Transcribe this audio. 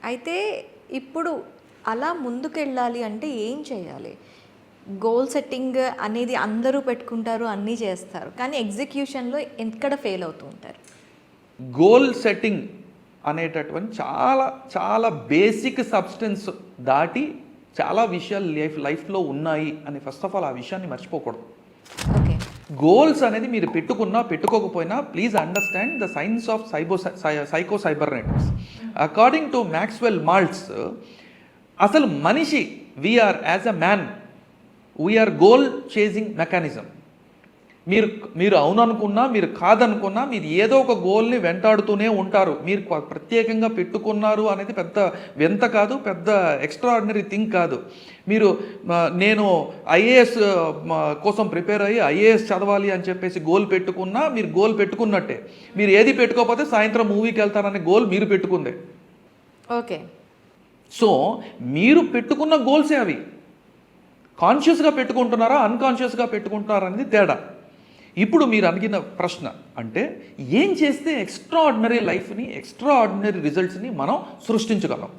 అయితే ఇప్పుడు అలా ముందుకెళ్ళాలి అంటే ఏం చేయాలి? గోల్ సెట్టింగ్ అనేది అందరూ పెట్టుకుంటారు, అన్నీ చేస్తారు. కానీ ఎగ్జిక్యూషన్‌లో ఎక్కడ ఫెయిల్ అవుతూ ఉంటారు? గోల్ సెట్టింగ్ అనేటటువంటి చాలా చాలా బేసిక్ సబ్స్టెన్స్ దాటి చాలా విషయాలు లైఫ్లో ఉన్నాయి అని ఫస్ట్ ఆఫ్ ఆల్ ఆ విషయాన్ని మర్చిపోకూడదు. ఓకే. గోల్స్ అనేది మీరు పెట్టుకున్నా పెట్టుకోకపోయినా please understand the science of psycho cybernetics. According to Maxwell Maltz, అసలు మనిషి we are as a man we are goal chasing mechanism. మీరు అవుననుకున్నా మీరు కాదనుకున్నా మీరు ఏదో ఒక గోల్ని వెంటాడుతూనే ఉంటారు. మీరు ప్రత్యేకంగా పెట్టుకున్నారు అనేది పెద్ద వింత కాదు, పెద్ద ఎక్స్ట్రాడినరీ థింగ్ కాదు. నేను ఐఏఎస్ కోసం ప్రిపేర్ అయ్యి ఐఏఎస్ చదవాలి అని చెప్పేసి గోల్ పెట్టుకున్నా మీరు గోల్ పెట్టుకున్నట్టే. మీరు ఏది పెట్టుకోకపోతే సాయంత్రం మూవీకి వెళ్తారనే గోల్ మీరు పెట్టుకుందే. ఓకే. సో మీరు పెట్టుకున్న గోల్సే అవి. కాన్షియస్గా పెట్టుకుంటున్నారా అన్కాన్షియస్గా పెట్టుకుంటున్నారా అనేది తేడా. ఇప్పుడు మీరు అడిగిన ప్రశ్న అంటే ఏం చేస్తే ఎక్స్ట్రాఆర్డినరీ లైఫ్ని ఎక్స్ట్రాఆర్డినరీ రిజల్ట్స్ని మనం సృష్టించగలం.